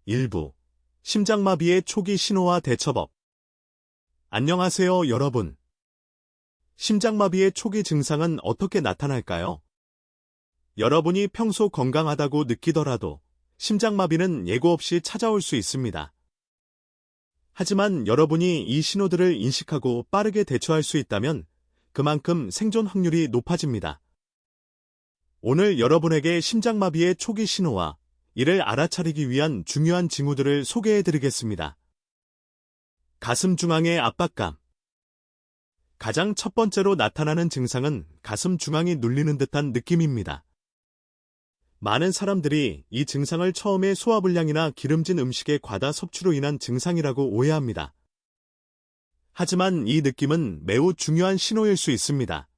일부 심장마비의 초기 신호와 대처법. 안녕하세요, 여러분. 심장마비의 초기 증상은 어떻게 나타날까요? 여러분이 평소 건강하다고 느끼더라도 심장마비는 예고 없이 찾아올 수 있습니다. 하지만 여러분이 이 신호들을 인식하고 빠르게 대처할 수 있다면 그만큼 생존 확률이 높아집니다. 오늘 여러분에게 심장마비의 초기 신호와 이를 알아차리기 위한 중요한 징후들을 소개해드리겠습니다. 가슴 중앙의 압박감. 가장 첫 번째로 나타나는 증상은 가슴 중앙이 눌리는 듯한 느낌입니다. 많은 사람들이 이 증상을 처음에 소화불량이나 기름진 음식의 과다 섭취로 인한 증상이라고 오해합니다. 하지만 이 느낌은 매우 중요한 신호일 수 있습니다.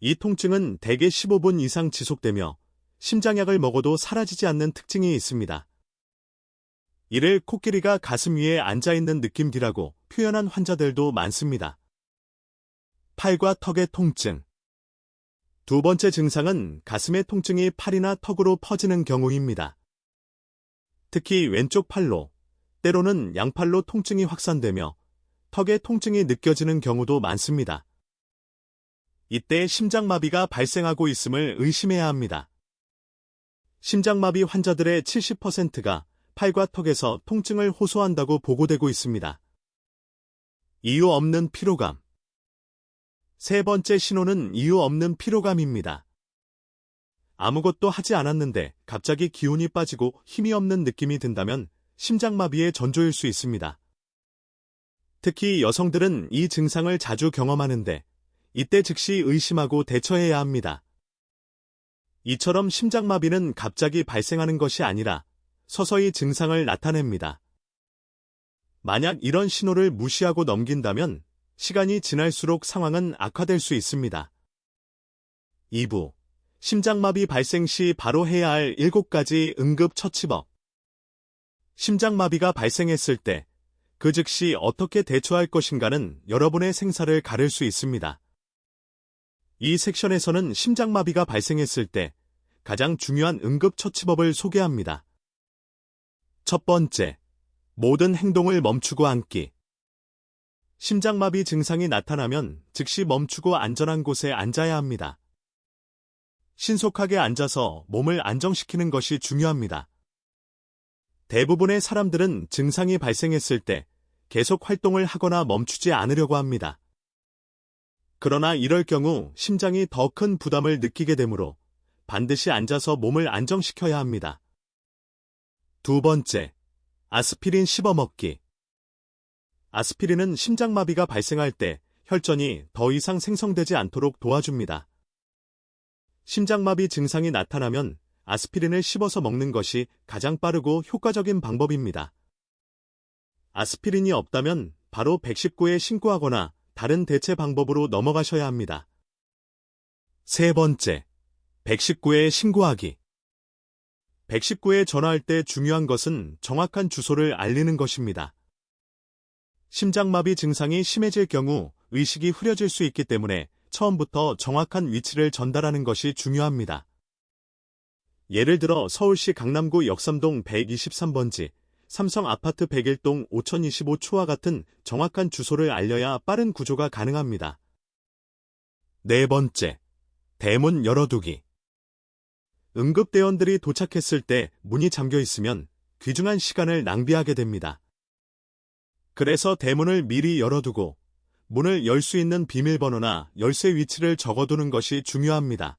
이 통증은 대개 15분 이상 지속되며 심장약을 먹어도 사라지지 않는 특징이 있습니다. 이를 코끼리가 가슴 위에 앉아있는 느낌이라고 표현한 환자들도 많습니다. 팔과 턱의 통증. 두 번째 증상은 가슴의 통증이 팔이나 턱으로 퍼지는 경우입니다. 특히 왼쪽 팔로, 때로는 양팔로 통증이 확산되며 턱의 통증이 느껴지는 경우도 많습니다. 이때 심장마비가 발생하고 있음을 의심해야 합니다. 심장마비 환자들의 70%가 팔과 턱에서 통증을 호소한다고 보고되고 있습니다. 이유 없는 피로감. 세 번째 신호는 이유 없는 피로감입니다. 아무것도 하지 않았는데 갑자기 기운이 빠지고 힘이 없는 느낌이 든다면 심장마비의 전조일 수 있습니다. 특히 여성들은 이 증상을 자주 경험하는데 이때 즉시 의심하고 대처해야 합니다. 이처럼 심장마비는 갑자기 발생하는 것이 아니라 서서히 증상을 나타냅니다. 만약 이런 신호를 무시하고 넘긴다면 시간이 지날수록 상황은 악화될 수 있습니다. 2부. 심장마비 발생 시 바로 해야 할 7가지 응급처치법. 심장마비가 발생했을 때 그 즉시 어떻게 대처할 것인가는 여러분의 생사를 가를 수 있습니다. 이 섹션에서는 심장마비가 발생했을 때 가장 중요한 응급처치법을 소개합니다. 첫 번째, 모든 행동을 멈추고 앉기. 심장마비 증상이 나타나면 즉시 멈추고 안전한 곳에 앉아야 합니다. 신속하게 앉아서 몸을 안정시키는 것이 중요합니다. 대부분의 사람들은 증상이 발생했을 때 계속 활동을 하거나 멈추지 않으려고 합니다. 그러나 이럴 경우 심장이 더 큰 부담을 느끼게 되므로 반드시 앉아서 몸을 안정시켜야 합니다. 두 번째, 아스피린 씹어먹기. 아스피린은 심장마비가 발생할 때 혈전이 더 이상 생성되지 않도록 도와줍니다. 심장마비 증상이 나타나면 아스피린을 씹어서 먹는 것이 가장 빠르고 효과적인 방법입니다. 아스피린이 없다면 바로 119에 신고하거나 다른 대체 방법으로 넘어가셔야 합니다. 세 번째, 119에 신고하기. 119에 전화할 때 중요한 것은 정확한 주소를 알리는 것입니다. 심장마비 증상이 심해질 경우 의식이 흐려질 수 있기 때문에 처음부터 정확한 위치를 전달하는 것이 중요합니다. 예를 들어 서울시 강남구 역삼동 123번지, 삼성 아파트 101동 5025초와 같은 정확한 주소를 알려야 빠른 구조가 가능합니다. 네 번째, 대문 열어두기. 응급대원들이 도착했을 때 문이 잠겨 있으면 귀중한 시간을 낭비하게 됩니다. 그래서 대문을 미리 열어두고 문을 열 수 있는 비밀번호나 열쇠 위치를 적어두는 것이 중요합니다.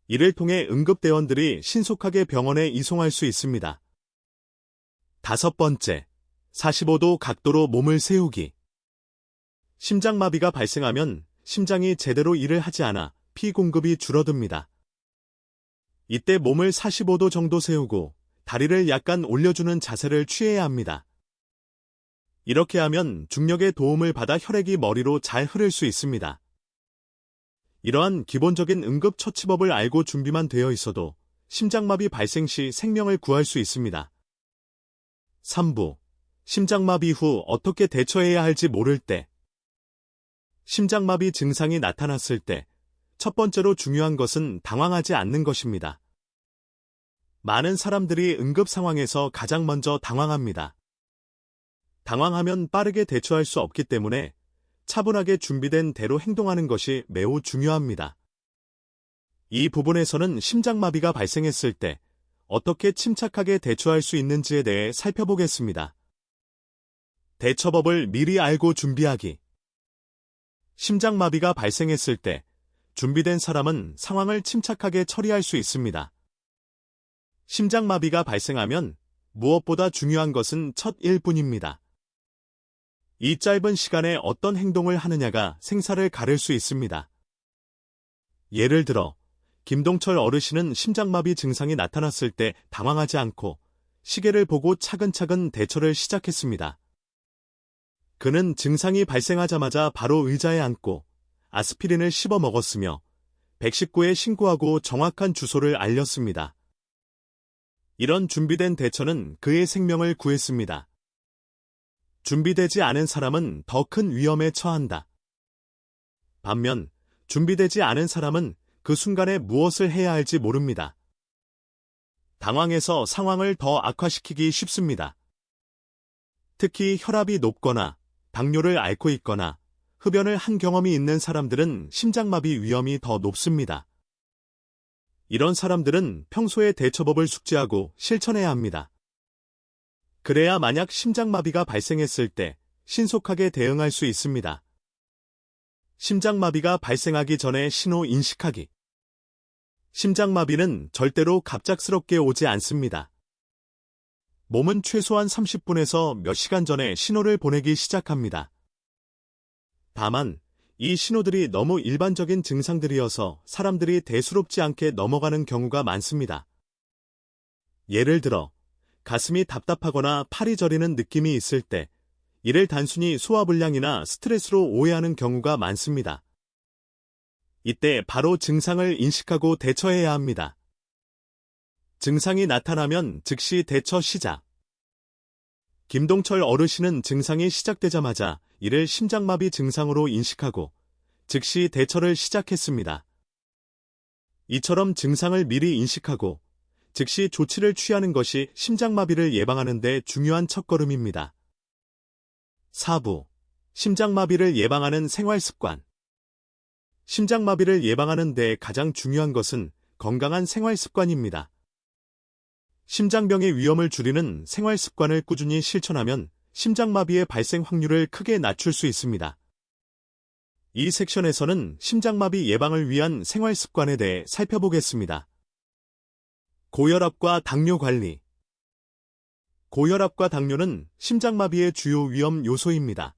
이를 통해 응급대원들이 신속하게 병원에 이송할 수 있습니다. 다섯 번째, 45도 각도로 몸을 세우기. 심장마비가 발생하면 심장이 제대로 일을 하지 않아 피 공급이 줄어듭니다. 이때 몸을 45도 정도 세우고 다리를 약간 올려주는 자세를 취해야 합니다. 이렇게 하면 중력의 도움을 받아 혈액이 머리로 잘 흐를 수 있습니다. 이러한 기본적인 응급처치법을 알고 준비만 되어 있어도 심장마비 발생 시 생명을 구할 수 있습니다. 3부. 심장마비 후 어떻게 대처해야 할지 모를 때. 심장마비 증상이 나타났을 때 첫 번째로 중요한 것은 당황하지 않는 것입니다. 많은 사람들이 응급 상황에서 가장 먼저 당황합니다. 당황하면 빠르게 대처할 수 없기 때문에 차분하게 준비된 대로 행동하는 것이 매우 중요합니다. 이 부분에서는 심장마비가 발생했을 때 어떻게 침착하게 대처할 수 있는지에 대해 살펴보겠습니다. 대처법을 미리 알고 준비하기. 심장마비가 발생했을 때 준비된 사람은 상황을 침착하게 처리할 수 있습니다. 심장마비가 발생하면 무엇보다 중요한 것은 첫 1분입니다. 이 짧은 시간에 어떤 행동을 하느냐가 생사를 가를 수 있습니다. 예를 들어 김동철 어르신은 심장마비 증상이 나타났을 때 당황하지 않고 시계를 보고 차근차근 대처를 시작했습니다. 그는 증상이 발생하자마자 바로 의자에 앉고 아스피린을 씹어 먹었으며 119에 신고하고 정확한 주소를 알렸습니다. 이런 준비된 대처는 그의 생명을 구했습니다. 준비되지 않은 사람은 더 큰 위험에 처한다. 반면 준비되지 않은 사람은 그 순간에 무엇을 해야 할지 모릅니다. 당황해서 상황을 더 악화시키기 쉽습니다. 특히 혈압이 높거나 당뇨를 앓고 있거나 흡연을 한 경험이 있는 사람들은 심장마비 위험이 더 높습니다. 이런 사람들은 평소에 대처법을 숙지하고 실천해야 합니다. 그래야 만약 심장마비가 발생했을 때 신속하게 대응할 수 있습니다. 심장마비가 발생하기 전에 신호 인식하기. 심장마비는 절대로 갑작스럽게 오지 않습니다. 몸은 최소한 30분에서 몇 시간 전에 신호를 보내기 시작합니다. 다만 이 신호들이 너무 일반적인 증상들이어서 사람들이 대수롭지 않게 넘어가는 경우가 많습니다. 예를 들어 가슴이 답답하거나 팔이 저리는 느낌이 있을 때 이를 단순히 소화불량이나 스트레스로 오해하는 경우가 많습니다. 이때 바로 증상을 인식하고 대처해야 합니다. 증상이 나타나면 즉시 대처 시작. 김동철 어르신은 증상이 시작되자마자 이를 심장마비 증상으로 인식하고 즉시 대처를 시작했습니다. 이처럼 증상을 미리 인식하고 즉시 조치를 취하는 것이 심장마비를 예방하는 데 중요한 첫걸음입니다. 4부. 심장마비를 예방하는 생활습관. 심장마비를 예방하는 데 가장 중요한 것은 건강한 생활습관입니다. 심장병의 위험을 줄이는 생활습관을 꾸준히 실천하면 심장마비의 발생 확률을 크게 낮출 수 있습니다. 이 섹션에서는 심장마비 예방을 위한 생활습관에 대해 살펴보겠습니다. 고혈압과 당뇨 관리. 고혈압과 당뇨는 심장마비의 주요 위험 요소입니다.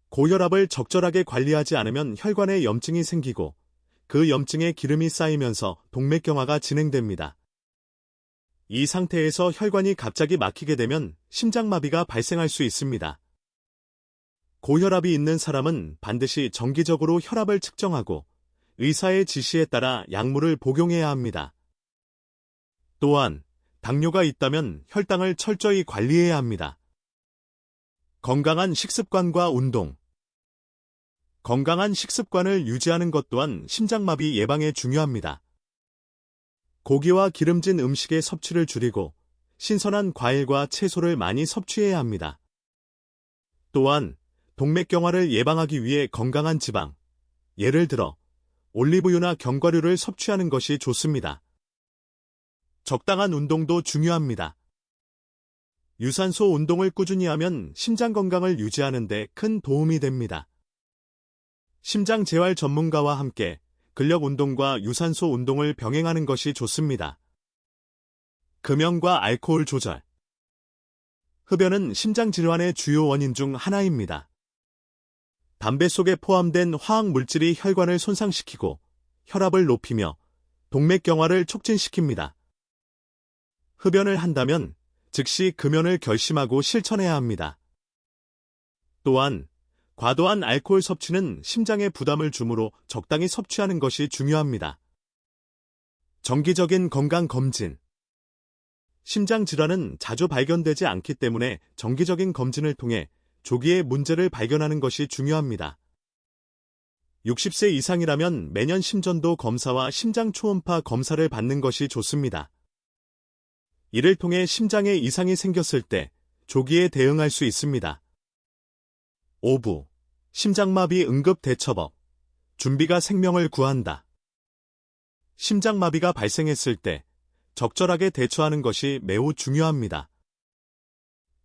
고혈압을 적절하게 관리하지 않으면 혈관에 염증이 생기고 그 염증에 기름이 쌓이면서 동맥경화가 진행됩니다. 이 상태에서 혈관이 갑자기 막히게 되면 심장마비가 발생할 수 있습니다. 고혈압이 있는 사람은 반드시 정기적으로 혈압을 측정하고 의사의 지시에 따라 약물을 복용해야 합니다. 또한 당뇨가 있다면 혈당을 철저히 관리해야 합니다. 건강한 식습관과 운동. 건강한 식습관을 유지하는 것 또한 심장마비 예방에 중요합니다. 고기와 기름진 음식의 섭취를 줄이고 신선한 과일과 채소를 많이 섭취해야 합니다. 또한 동맥경화를 예방하기 위해 건강한 지방, 예를 들어 올리브유나 견과류를 섭취하는 것이 좋습니다. 적당한 운동도 중요합니다. 유산소 운동을 꾸준히 하면 심장 건강을 유지하는 데 큰 도움이 됩니다. 심장 재활 전문가와 함께 근력 운동과 유산소 운동을 병행하는 것이 좋습니다. 금연과 알코올 조절. 흡연은 심장 질환의 주요 원인 중 하나입니다. 담배 속에 포함된 화학 물질이 혈관을 손상시키고 혈압을 높이며 동맥경화를 촉진시킵니다. 흡연을 한다면 즉시 금연을 결심하고 실천해야 합니다. 또한 과도한 알코올 섭취는 심장에 부담을 주므로 적당히 섭취하는 것이 중요합니다. 정기적인 건강검진. 심장 질환은 자주 발견되지 않기 때문에 정기적인 검진을 통해 조기에 문제를 발견하는 것이 중요합니다. 60세 이상이라면 매년 심전도 검사와 심장 초음파 검사를 받는 것이 좋습니다. 이를 통해 심장에 이상이 생겼을 때 조기에 대응할 수 있습니다. 5부. 심장마비 응급대처법. 준비가 생명을 구한다. 심장마비가 발생했을 때 적절하게 대처하는 것이 매우 중요합니다.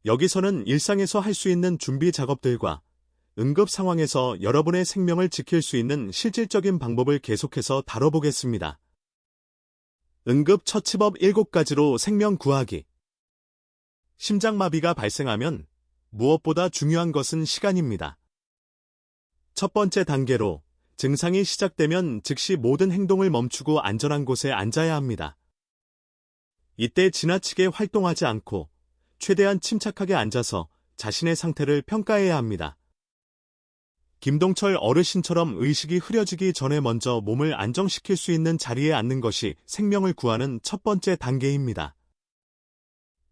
여기서는 일상에서 할 수 있는 준비 작업들과 응급 상황에서 여러분의 생명을 지킬 수 있는 실질적인 방법을 계속해서 다뤄보겠습니다. 응급처치법 7가지로 생명 구하기. 심장마비가 발생하면 무엇보다 중요한 것은 시간입니다. 첫 번째 단계로 증상이 시작되면 즉시 모든 행동을 멈추고 안전한 곳에 앉아야 합니다. 이때 지나치게 활동하지 않고 최대한 침착하게 앉아서 자신의 상태를 평가해야 합니다. 김동철 어르신처럼 의식이 흐려지기 전에 먼저 몸을 안정시킬 수 있는 자리에 앉는 것이 생명을 구하는 첫 번째 단계입니다.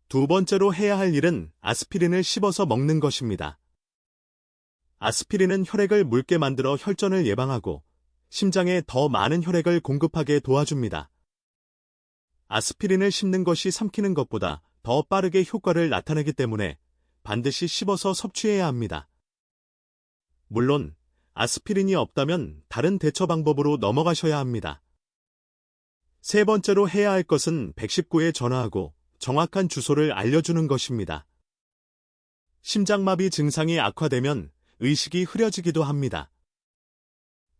두 번째로 해야 할 일은 아스피린을 씹어서 먹는 것입니다. 아스피린은 혈액을 묽게 만들어 혈전을 예방하고 심장에 더 많은 혈액을 공급하게 도와줍니다. 아스피린을 씹는 것이 삼키는 것보다 더 빠르게 효과를 나타내기 때문에 반드시 씹어서 섭취해야 합니다. 물론 아스피린이 없다면 다른 대처 방법으로 넘어가셔야 합니다. 세 번째로 해야 할 것은 119에 전화하고 정확한 주소를 알려주는 것입니다. 심장마비 증상이 악화되면 의식이 흐려지기도 합니다.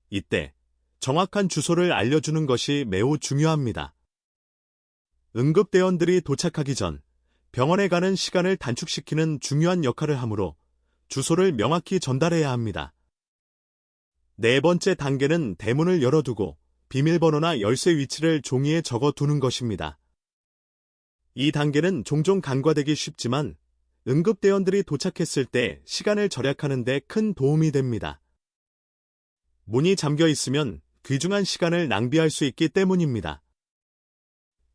이때 정확한 주소를 알려주는 것이 매우 중요합니다. 응급대원들이 도착하기 전 병원에 가는 시간을 단축시키는 중요한 역할을 하므로 주소를 명확히 전달해야 합니다. 네 번째 단계는 대문을 열어두고 비밀번호나 열쇠 위치를 종이에 적어두는 것입니다. 이 단계는 종종 간과되기 쉽지만 응급대원들이 도착했을 때 시간을 절약하는 데 큰 도움이 됩니다. 문이 잠겨 있으면 귀중한 시간을 낭비할 수 있기 때문입니다.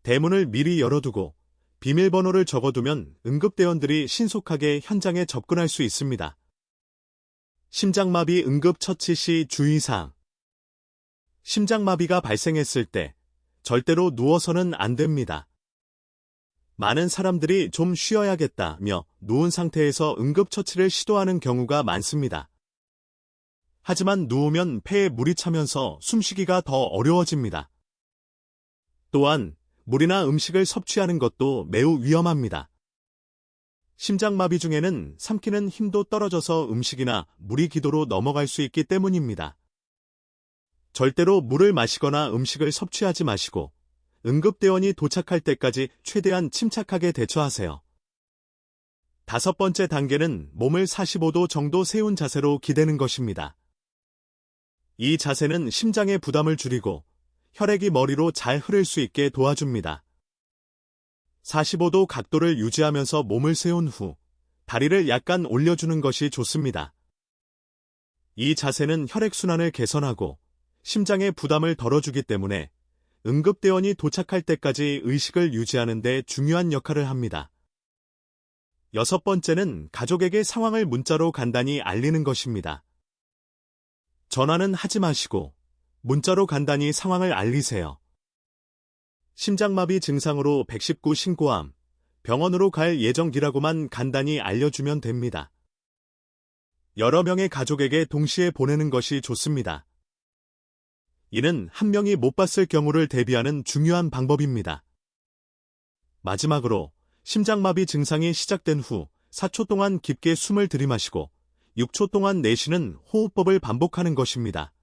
대문을 미리 열어두고 비밀번호를 적어두면 응급대원들이 신속하게 현장에 접근할 수 있습니다. 심장마비 응급처치 시 주의사항. 심장마비가 발생했을 때 절대로 누워서는 안 됩니다. 많은 사람들이 좀 쉬어야겠다며 누운 상태에서 응급처치를 시도하는 경우가 많습니다. 하지만 누우면 폐에 물이 차면서 숨쉬기가 더 어려워집니다. 또한 물이나 음식을 섭취하는 것도 매우 위험합니다. 심장마비 중에는 삼키는 힘도 떨어져서 음식이나 물이 기도로 넘어갈 수 있기 때문입니다. 절대로 물을 마시거나 음식을 섭취하지 마시고 응급대원이 도착할 때까지 최대한 침착하게 대처하세요. 다섯 번째 단계는 몸을 45도 정도 세운 자세로 기대는 것입니다. 이 자세는 심장의 부담을 줄이고 혈액이 머리로 잘 흐를 수 있게 도와줍니다. 45도 각도를 유지하면서 몸을 세운 후 다리를 약간 올려주는 것이 좋습니다. 이 자세는 혈액순환을 개선하고 심장의 부담을 덜어주기 때문에 응급대원이 도착할 때까지 의식을 유지하는 데 중요한 역할을 합니다. 여섯 번째는 가족에게 상황을 문자로 간단히 알리는 것입니다. 전화는 하지 마시고 문자로 간단히 상황을 알리세요. 심장마비 증상으로 119 신고함, 병원으로 갈 예정이라고만 간단히 알려주면 됩니다. 여러 명의 가족에게 동시에 보내는 것이 좋습니다. 이는 한 명이 못 봤을 경우를 대비하는 중요한 방법입니다. 마지막으로 심장마비 증상이 시작된 후 4초 동안 깊게 숨을 들이마시고 6초 동안 내쉬는 호흡법을 반복하는 것입니다.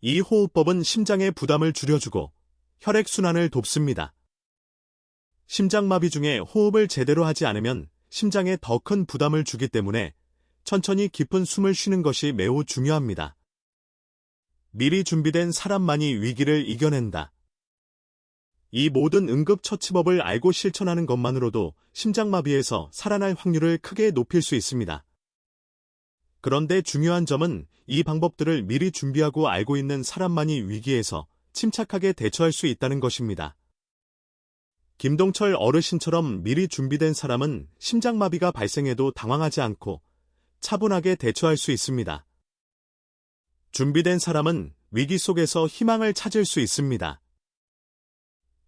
이 호흡법은 심장의 부담을 줄여주고 혈액순환을 돕습니다. 심장마비 중에 호흡을 제대로 하지 않으면 심장에 더 큰 부담을 주기 때문에 천천히 깊은 숨을 쉬는 것이 매우 중요합니다. 미리 준비된 사람만이 위기를 이겨낸다. 이 모든 응급처치법을 알고 실천하는 것만으로도 심장마비에서 살아날 확률을 크게 높일 수 있습니다. 그런데 중요한 점은 이 방법들을 미리 준비하고 알고 있는 사람만이 위기에서 침착하게 대처할 수 있다는 것입니다. 김동철 어르신처럼 미리 준비된 사람은 심장마비가 발생해도 당황하지 않고 차분하게 대처할 수 있습니다. 준비된 사람은 위기 속에서 희망을 찾을 수 있습니다.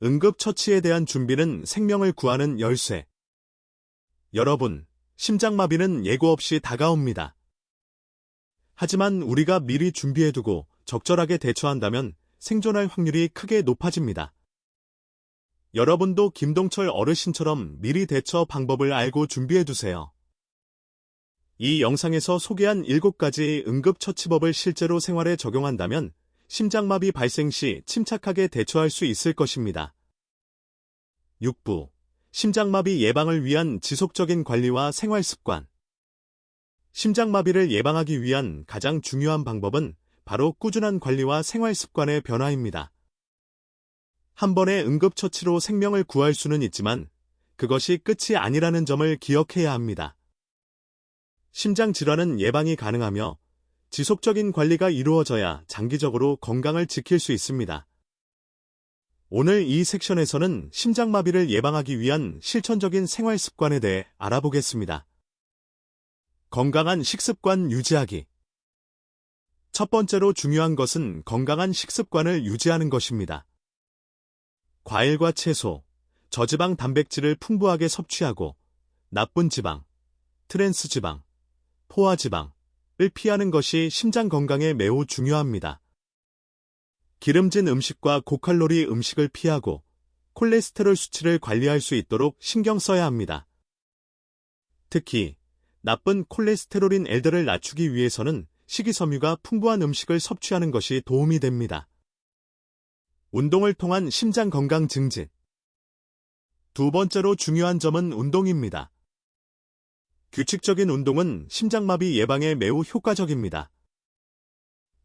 응급처치에 대한 준비는 생명을 구하는 열쇠. 여러분, 심장마비는 예고 없이 다가옵니다. 하지만 우리가 미리 준비해두고 적절하게 대처한다면 생존할 확률이 크게 높아집니다. 여러분도 김동철 어르신처럼 미리 대처 방법을 알고 준비해두세요. 이 영상에서 소개한 7가지 응급처치법을 실제로 생활에 적용한다면 심장마비 발생 시 침착하게 대처할 수 있을 것입니다. 6부. 심장마비 예방을 위한 지속적인 관리와 생활습관. 심장마비를 예방하기 위한 가장 중요한 방법은 바로 꾸준한 관리와 생활습관의 변화입니다. 한 번의 응급처치로 생명을 구할 수는 있지만 그것이 끝이 아니라는 점을 기억해야 합니다. 심장질환은 예방이 가능하며 지속적인 관리가 이루어져야 장기적으로 건강을 지킬 수 있습니다. 오늘 이 섹션에서는 심장마비를 예방하기 위한 실천적인 생활습관에 대해 알아보겠습니다. 건강한 식습관 유지하기. 첫 번째로 중요한 것은 건강한 식습관을 유지하는 것입니다. 과일과 채소, 저지방 단백질을 풍부하게 섭취하고 나쁜 지방, 트랜스 지방, 포화지방을 피하는 것이 심장 건강에 매우 중요합니다. 기름진 음식과 고칼로리 음식을 피하고 콜레스테롤 수치를 관리할 수 있도록 신경 써야 합니다. 특히 나쁜 콜레스테롤인 LDL을 낮추기 위해서는 식이섬유가 풍부한 음식을 섭취하는 것이 도움이 됩니다. 운동을 통한 심장 건강 증진. 두 번째로 중요한 점은 운동입니다. 규칙적인 운동은 심장마비 예방에 매우 효과적입니다.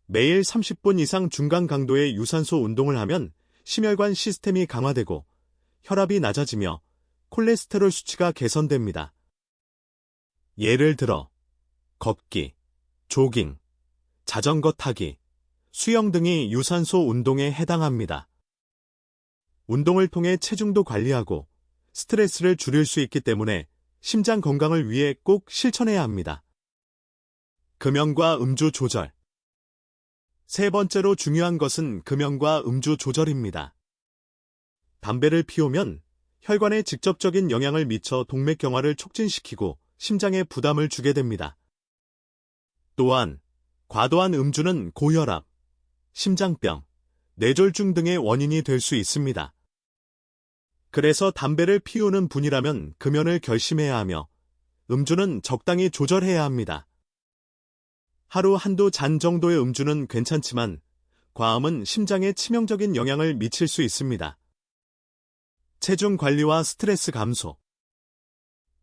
매일 30분 이상 중간 강도의 유산소 운동을 하면 심혈관 시스템이 강화되고 혈압이 낮아지며 콜레스테롤 수치가 개선됩니다. 예를 들어 걷기, 조깅, 자전거 타기, 수영 등이 유산소 운동에 해당합니다. 운동을 통해 체중도 관리하고 스트레스를 줄일 수 있기 때문에 심장 건강을 위해 꼭 실천해야 합니다. 금연과 음주 조절. 세 번째로 중요한 것은 금연과 음주 조절입니다. 담배를 피우면 혈관에 직접적인 영향을 미쳐 동맥경화를 촉진시키고 심장에 부담을 주게 됩니다. 또한 과도한 음주는 고혈압, 심장병, 뇌졸중 등의 원인이 될 수 있습니다. 그래서 담배를 피우는 분이라면 금연을 결심해야 하며 음주는 적당히 조절해야 합니다. 하루 한두 잔 정도의 음주는 괜찮지만 과음은 심장에 치명적인 영향을 미칠 수 있습니다. 체중 관리와 스트레스 감소.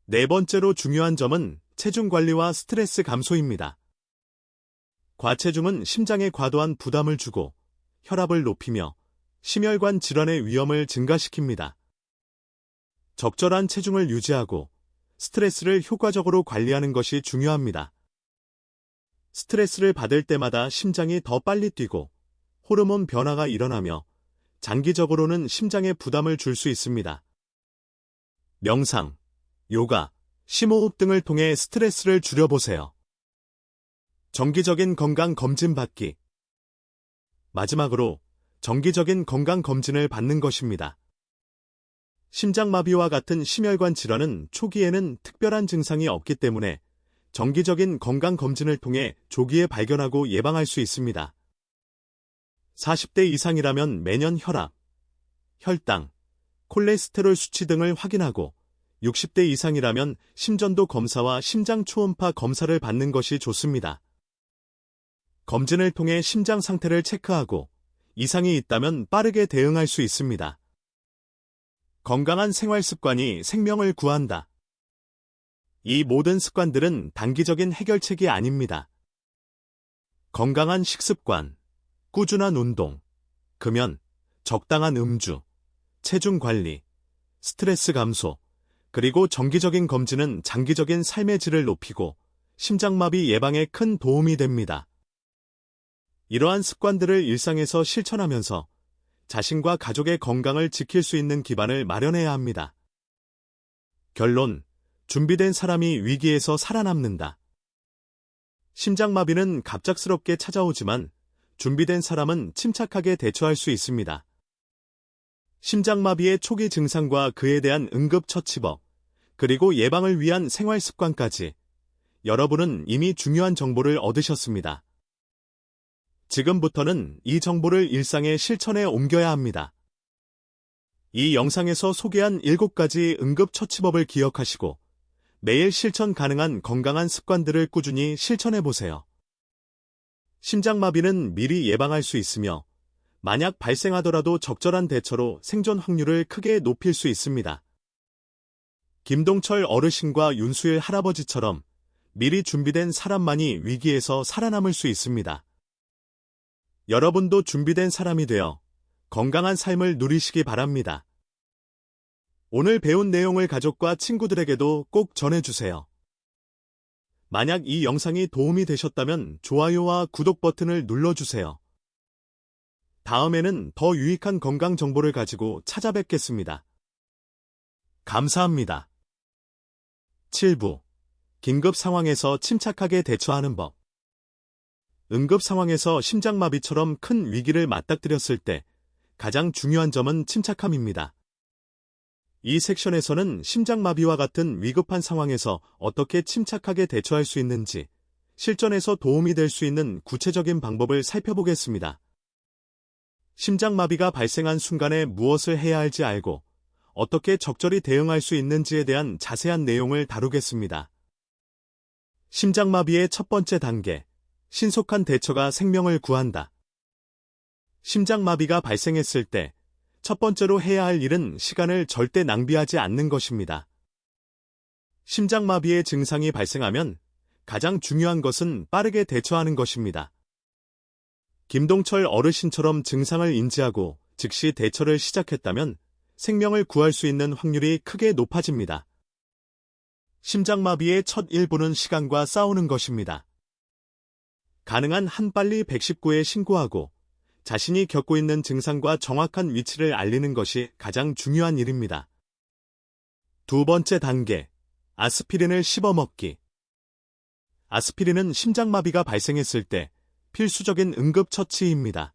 네 번째로 중요한 점은 체중 관리와 스트레스 감소입니다. 과체중은 심장에 과도한 부담을 주고 혈압을 높이며 심혈관 질환의 위험을 증가시킵니다. 적절한 체중을 유지하고 스트레스를 효과적으로 관리하는 것이 중요합니다. 스트레스를 받을 때마다 심장이 더 빨리 뛰고 호르몬 변화가 일어나며 장기적으로는 심장에 부담을 줄 수 있습니다. 명상, 요가, 심호흡 등을 통해 스트레스를 줄여보세요. 정기적인 건강 검진 받기. 마지막으로 정기적인 건강 검진을 받는 것입니다. 심장마비와 같은 심혈관 질환은 초기에는 특별한 증상이 없기 때문에 정기적인 건강 검진을 통해 조기에 발견하고 예방할 수 있습니다. 40대 이상이라면 매년 혈압, 혈당, 콜레스테롤 수치 등을 확인하고 60대 이상이라면 심전도 검사와 심장 초음파 검사를 받는 것이 좋습니다. 검진을 통해 심장 상태를 체크하고 이상이 있다면 빠르게 대응할 수 있습니다. 건강한 생활 습관이 생명을 구한다. 이 모든 습관들은 단기적인 해결책이 아닙니다. 건강한 식습관, 꾸준한 운동, 금연, 적당한 음주, 체중 관리, 스트레스 감소, 그리고 정기적인 검진은 장기적인 삶의 질을 높이고 심장마비 예방에 큰 도움이 됩니다. 이러한 습관들을 일상에서 실천하면서 자신과 가족의 건강을 지킬 수 있는 기반을 마련해야 합니다. 결론, 준비된 사람이 위기에서 살아남는다. 심장마비는 갑작스럽게 찾아오지만 준비된 사람은 침착하게 대처할 수 있습니다. 심장마비의 초기 증상과 그에 대한 응급처치법, 그리고 예방을 위한 생활습관까지 여러분은 이미 중요한 정보를 얻으셨습니다. 지금부터는 이 정보를 일상의 실천에 옮겨야 합니다. 이 영상에서 소개한 7가지 응급처치법을 기억하시고 매일 실천 가능한 건강한 습관들을 꾸준히 실천해보세요. 심장마비는 미리 예방할 수 있으며 만약 발생하더라도 적절한 대처로 생존 확률을 크게 높일 수 있습니다. 김동철 어르신과 윤수일 할아버지처럼 미리 준비된 사람만이 위기에서 살아남을 수 있습니다. 여러분도 준비된 사람이 되어 건강한 삶을 누리시기 바랍니다. 오늘 배운 내용을 가족과 친구들에게도 꼭 전해주세요. 만약 이 영상이 도움이 되셨다면 좋아요와 구독 버튼을 눌러주세요. 다음에는 더 유익한 건강 정보를 가지고 찾아뵙겠습니다. 감사합니다. 7부. 긴급 상황에서 침착하게 대처하는 법. 응급 상황에서 심장마비처럼 큰 위기를 맞닥뜨렸을 때 가장 중요한 점은 침착함입니다. 이 섹션에서는 심장마비와 같은 위급한 상황에서 어떻게 침착하게 대처할 수 있는지, 실전에서 도움이 될 수 있는 구체적인 방법을 살펴보겠습니다. 심장마비가 발생한 순간에 무엇을 해야 할지 알고 어떻게 적절히 대응할 수 있는지에 대한 자세한 내용을 다루겠습니다. 심장마비의 첫 번째 단계, 신속한 대처가 생명을 구한다. 심장마비가 발생했을 때 첫 번째로 해야 할 일은 시간을 절대 낭비하지 않는 것입니다. 심장마비의 증상이 발생하면 가장 중요한 것은 빠르게 대처하는 것입니다. 김동철 어르신처럼 증상을 인지하고 즉시 대처를 시작했다면 생명을 구할 수 있는 확률이 크게 높아집니다. 심장마비의 첫 일부는 시간과 싸우는 것입니다. 가능한 한 빨리 119에 신고하고 자신이 겪고 있는 증상과 정확한 위치를 알리는 것이 가장 중요한 일입니다. 두 번째 단계, 아스피린을 씹어먹기. 아스피린은 심장마비가 발생했을 때 필수적인 응급처치입니다.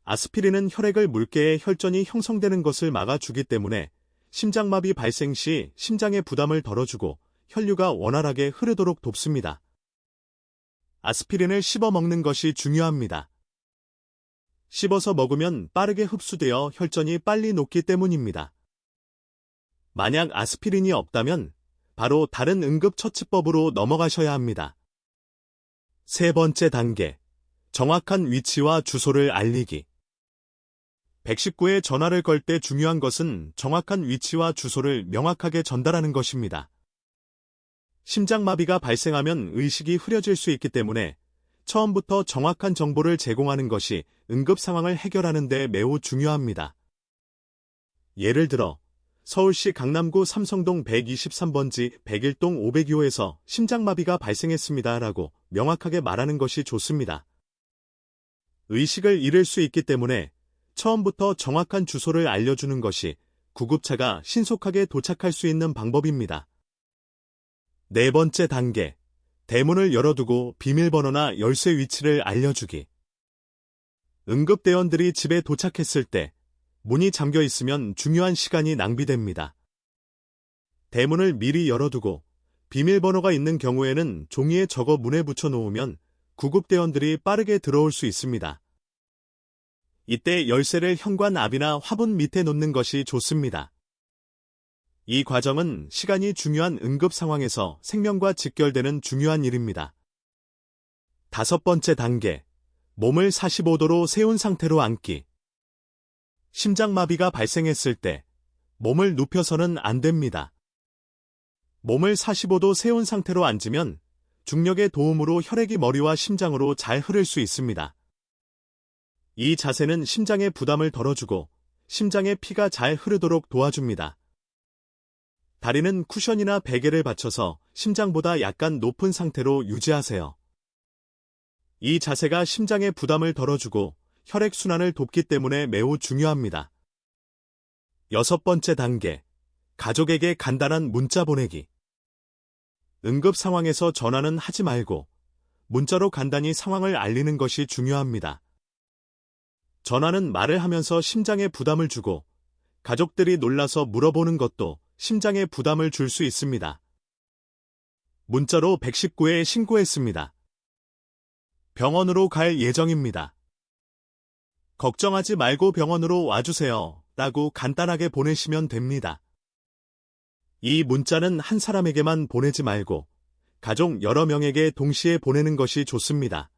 아스피린은 혈액을 묽게 혈전이 형성되는 것을 막아주기 때문에 심장마비 발생 시 심장의 부담을 덜어주고 혈류가 원활하게 흐르도록 돕습니다. 아스피린을 씹어먹는 것이 중요합니다. 씹어서 먹으면 빠르게 흡수되어 혈전이 빨리 녹기 때문입니다. 만약 아스피린이 없다면 바로 다른 응급처치법으로 넘어가셔야 합니다. 세 번째 단계, 정확한 위치와 주소를 알리기. 119에 전화를 걸 때 중요한 것은 정확한 위치와 주소를 명확하게 전달하는 것입니다. 심장마비가 발생하면 의식이 흐려질 수 있기 때문에 처음부터 정확한 정보를 제공하는 것이 응급 상황을 해결하는 데 매우 중요합니다. 예를 들어 서울시 강남구 삼성동 123번지 101동 502호에서 심장마비가 발생했습니다 라고 명확하게 말하는 것이 좋습니다. 의식을 잃을 수 있기 때문에 처음부터 정확한 주소를 알려주는 것이 구급차가 신속하게 도착할 수 있는 방법입니다. 네 번째 단계, 대문을 열어두고 비밀번호나 열쇠 위치를 알려주기. 응급대원들이 집에 도착했을 때 문이 잠겨 있으면 중요한 시간이 낭비됩니다. 대문을 미리 열어두고 비밀번호가 있는 경우에는 종이에 적어 문에 붙여 놓으면 구급대원들이 빠르게 들어올 수 있습니다. 이때 열쇠를 현관 앞이나 화분 밑에 놓는 것이 좋습니다. 이 과정은 시간이 중요한 응급 상황에서 생명과 직결되는 중요한 일입니다. 다섯 번째 단계, 몸을 45도로 세운 상태로 앉기. 심장마비가 발생했을 때 몸을 눕혀서는 안 됩니다. 몸을 45도 세운 상태로 앉으면 중력의 도움으로 혈액이 머리와 심장으로 잘 흐를 수 있습니다. 이 자세는 심장의 부담을 덜어주고 심장에 피가 잘 흐르도록 도와줍니다. 다리는 쿠션이나 베개를 받쳐서 심장보다 약간 높은 상태로 유지하세요. 이 자세가 심장의 부담을 덜어주고 혈액순환을 돕기 때문에 매우 중요합니다. 여섯 번째 단계, 가족에게 간단한 문자 보내기. 응급 상황에서 전화는 하지 말고 문자로 간단히 상황을 알리는 것이 중요합니다. 전화는 말을 하면서 심장에 부담을 주고 가족들이 놀라서 물어보는 것도 심장에 부담을 줄 수 있습니다. 문자로 119에 신고했습니다. 병원으로 갈 예정입니다. 걱정하지 말고 병원으로 와주세요. 라고 간단하게 보내시면 됩니다. 이 문자는 한 사람에게만 보내지 말고 가족 여러 명에게 동시에 보내는 것이 좋습니다.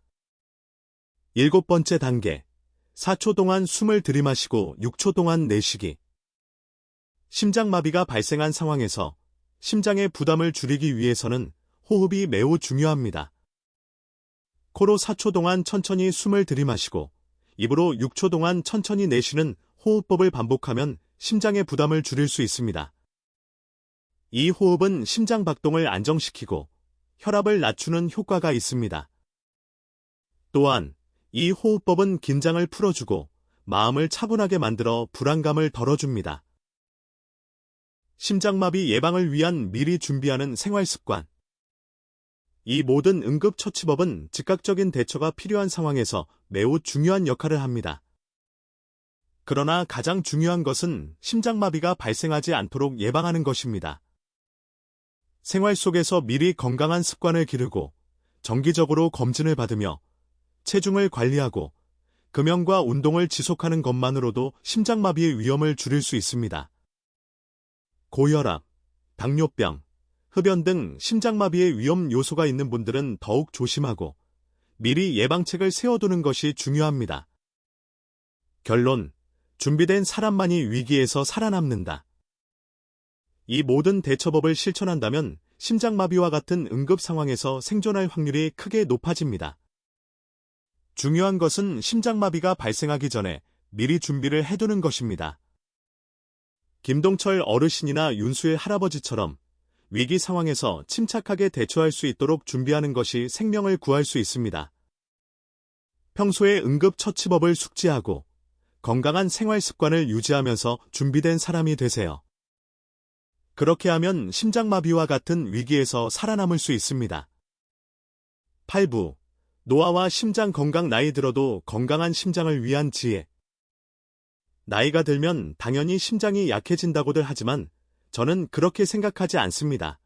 7번째 단계. 4초 동안 숨을 들이마시고 6초 동안 내쉬기. 심장마비가 발생한 상황에서 심장의 부담을 줄이기 위해서는 호흡이 매우 중요합니다. 코로 4초 동안 천천히 숨을 들이마시고 입으로 6초 동안 천천히 내쉬는 호흡법을 반복하면 심장의 부담을 줄일 수 있습니다. 이 호흡은 심장 박동을 안정시키고 혈압을 낮추는 효과가 있습니다. 또한 이 호흡법은 긴장을 풀어주고 마음을 차분하게 만들어 불안감을 덜어줍니다. 심장마비 예방을 위한 미리 준비하는 생활습관. 이 모든 응급처치법은 즉각적인 대처가 필요한 상황에서 매우 중요한 역할을 합니다. 그러나 가장 중요한 것은 심장마비가 발생하지 않도록 예방하는 것입니다. 생활 속에서 미리 건강한 습관을 기르고 정기적으로 검진을 받으며 체중을 관리하고 금연과 운동을 지속하는 것만으로도 심장마비의 위험을 줄일 수 있습니다. 고혈압, 당뇨병, 흡연 등 심장마비의 위험 요소가 있는 분들은 더욱 조심하고 미리 예방책을 세워두는 것이 중요합니다. 결론, 준비된 사람만이 위기에서 살아남는다. 이 모든 대처법을 실천한다면 심장마비와 같은 응급 상황에서 생존할 확률이 크게 높아집니다. 중요한 것은 심장마비가 발생하기 전에 미리 준비를 해두는 것입니다. 김동철 어르신이나 윤수의 할아버지처럼 위기 상황에서 침착하게 대처할 수 있도록 준비하는 것이 생명을 구할 수 있습니다. 평소에 응급처치법을 숙지하고 건강한 생활 습관을 유지하면서 준비된 사람이 되세요. 그렇게 하면 심장마비와 같은 위기에서 살아남을 수 있습니다. 8부. 노화와 심장 건강. 나이 들어도 건강한 심장을 위한 지혜. 나이가 들면 당연히 심장이 약해진다고들 하지만 저는 그렇게 생각하지 않습니다.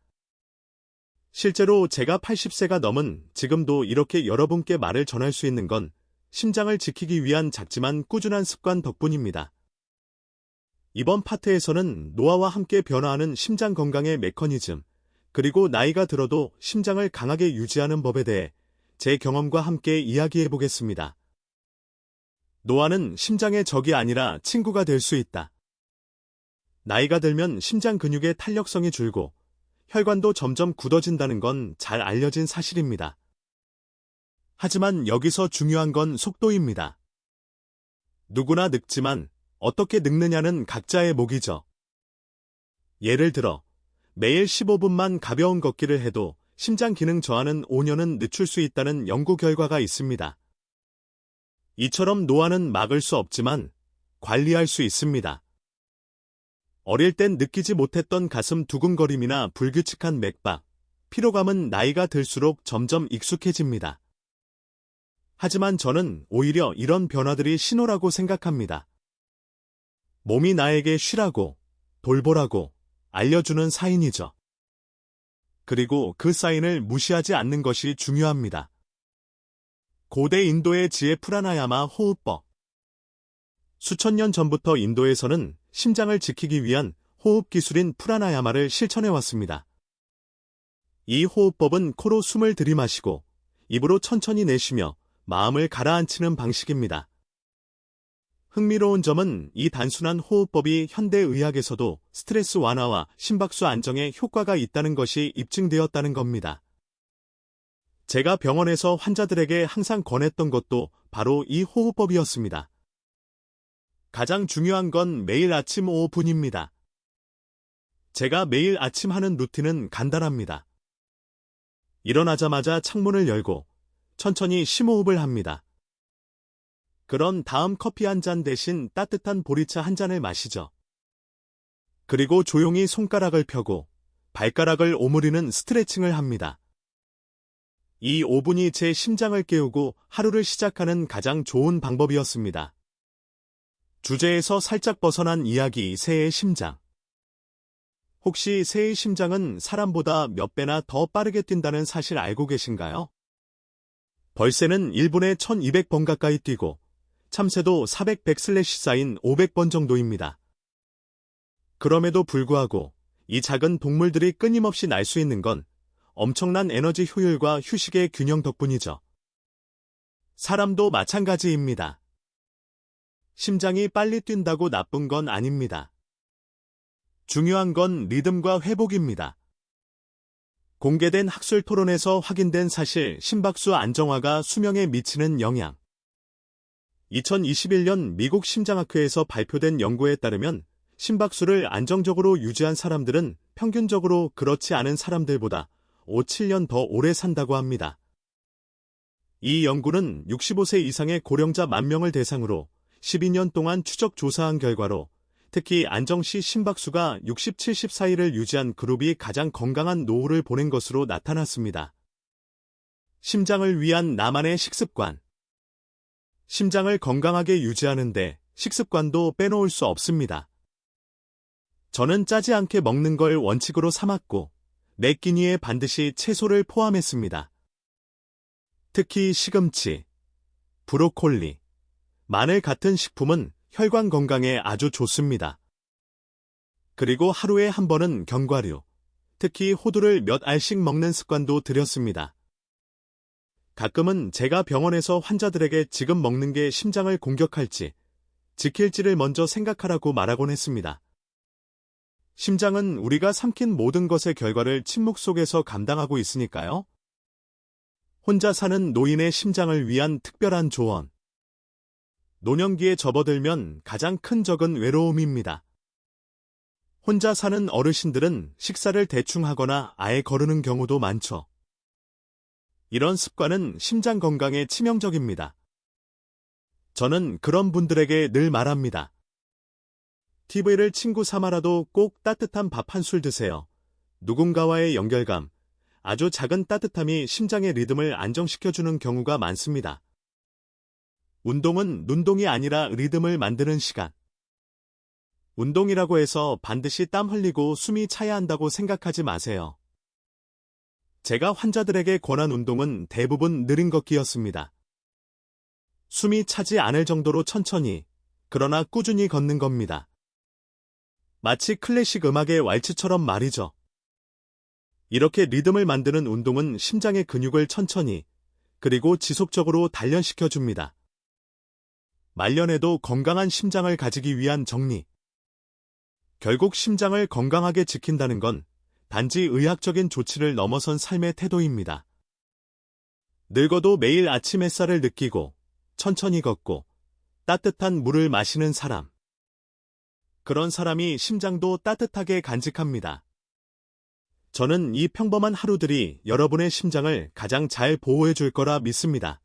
실제로 제가 80세가 넘은 지금도 이렇게 여러분께 말을 전할 수 있는 건 심장을 지키기 위한 작지만 꾸준한 습관 덕분입니다. 이번 파트에서는 노화와 함께 변화하는 심장 건강의 메커니즘, 그리고 나이가 들어도 심장을 강하게 유지하는 법에 대해 제 경험과 함께 이야기해 보겠습니다. 노화는 심장의 적이 아니라 친구가 될 수 있다. 나이가 들면 심장 근육의 탄력성이 줄고 혈관도 점점 굳어진다는 건 잘 알려진 사실입니다. 하지만 여기서 중요한 건 속도입니다. 누구나 늙지만 어떻게 늙느냐는 각자의 몫이죠. 예를 들어 매일 15분만 가벼운 걷기를 해도 심장 기능 저하는 5년은 늦출 수 있다는 연구 결과가 있습니다. 이처럼 노화는 막을 수 없지만 관리할 수 있습니다. 어릴 땐 느끼지 못했던 가슴 두근거림이나 불규칙한 맥박, 피로감은 나이가 들수록 점점 익숙해집니다. 하지만 저는 오히려 이런 변화들이 신호라고 생각합니다. 몸이 나에게 쉬라고, 돌보라고 알려주는 사인이죠. 그리고 그 사인을 무시하지 않는 것이 중요합니다. 고대 인도의 지혜 프라나야마 호흡법. 수천 년 전부터 인도에서는 심장을 지키기 위한 호흡 기술인 프라나야마를 실천해왔습니다. 이 호흡법은 코로 숨을 들이마시고 입으로 천천히 내쉬며 마음을 가라앉히는 방식입니다. 흥미로운 점은 이 단순한 호흡법이 현대의학에서도 스트레스 완화와 심박수 안정에 효과가 있다는 것이 입증되었다는 겁니다. 제가 병원에서 환자들에게 항상 권했던 것도 바로 이 호흡법이었습니다. 가장 중요한 건 매일 아침 5분입니다. 제가 매일 아침 하는 루틴은 간단합니다. 일어나자마자 창문을 열고 천천히 심호흡을 합니다. 그런 다음 커피 한 잔 대신 따뜻한 보리차 한 잔을 마시죠. 그리고 조용히 손가락을 펴고 발가락을 오므리는 스트레칭을 합니다. 이 5분이 제 심장을 깨우고 하루를 시작하는 가장 좋은 방법이었습니다. 주제에서 살짝 벗어난 이야기 새의 심장. 혹시 새의 심장은 사람보다 몇 배나 더 빠르게 뛴다는 사실 알고 계신가요? 벌새는 1분에 1200번 가까이 뛰고 참새도 400/100/ 쌓인 500번 정도입니다. 그럼에도 불구하고 이 작은 동물들이 끊임없이 날 수 있는 건 엄청난 에너지 효율과 휴식의 균형 덕분이죠. 사람도 마찬가지입니다. 심장이 빨리 뛴다고 나쁜 건 아닙니다. 중요한 건 리듬과 회복입니다. 공개된 학술 토론에서 확인된 사실 심박수 안정화가 수명에 미치는 영향. 2021년 미국 심장학회에서 발표된 연구에 따르면 심박수를 안정적으로 유지한 사람들은 평균적으로 그렇지 않은 사람들보다 7년 더 오래 산다고 합니다. 이 연구는 65세 이상의 고령자 10,000명을 대상으로 12년 동안 추적 조사한 결과로 특히 안정 시 심박수가 60, 70 사이를 유지한 그룹이 가장 건강한 노후를 보낸 것으로 나타났습니다. 심장을 위한 나만의 식습관. 심장을 건강하게 유지하는데 식습관도 빼놓을 수 없습니다. 저는 짜지 않게 먹는 걸 원칙으로 삼았고 매 끼니에 반드시 채소를 포함했습니다. 특히 시금치, 브로콜리, 마늘 같은 식품은 혈관 건강에 아주 좋습니다. 그리고 하루에 한 번은 견과류, 특히 호두를 몇 알씩 먹는 습관도 들였습니다. 가끔은 제가 병원에서 환자들에게 지금 먹는 게 심장을 공격할지, 지킬지를 먼저 생각하라고 말하곤 했습니다. 심장은 우리가 삼킨 모든 것의 결과를 침묵 속에서 감당하고 있으니까요. 혼자 사는 노인의 심장을 위한 특별한 조언. 노년기에 접어들면 가장 큰 적은 외로움입니다. 혼자 사는 어르신들은 식사를 대충 하거나 아예 거르는 경우도 많죠. 이런 습관은 심장 건강에 치명적입니다. 저는 그런 분들에게 늘 말합니다. TV를 친구 삼아라도 꼭 따뜻한 밥 한 술 드세요. 누군가와의 연결감, 아주 작은 따뜻함이 심장의 리듬을 안정시켜주는 경우가 많습니다. 운동은 눈동이 아니라 리듬을 만드는 시간. 운동이라고 해서 반드시 땀 흘리고 숨이 차야 한다고 생각하지 마세요. 제가 환자들에게 권한 운동은 대부분 느린 걷기였습니다. 숨이 차지 않을 정도로 천천히, 그러나 꾸준히 걷는 겁니다. 마치 클래식 음악의 왈츠처럼 말이죠. 이렇게 리듬을 만드는 운동은 심장의 근육을 천천히, 그리고 지속적으로 단련시켜줍니다. 말년에도 건강한 심장을 가지기 위한 정리. 결국 심장을 건강하게 지킨다는 건 단지 의학적인 조치를 넘어선 삶의 태도입니다. 늙어도 매일 아침 햇살을 느끼고 천천히 걷고 따뜻한 물을 마시는 사람. 그런 사람이 심장도 따뜻하게 간직합니다. 저는 이 평범한 하루들이 여러분의 심장을 가장 잘 보호해 줄 거라 믿습니다.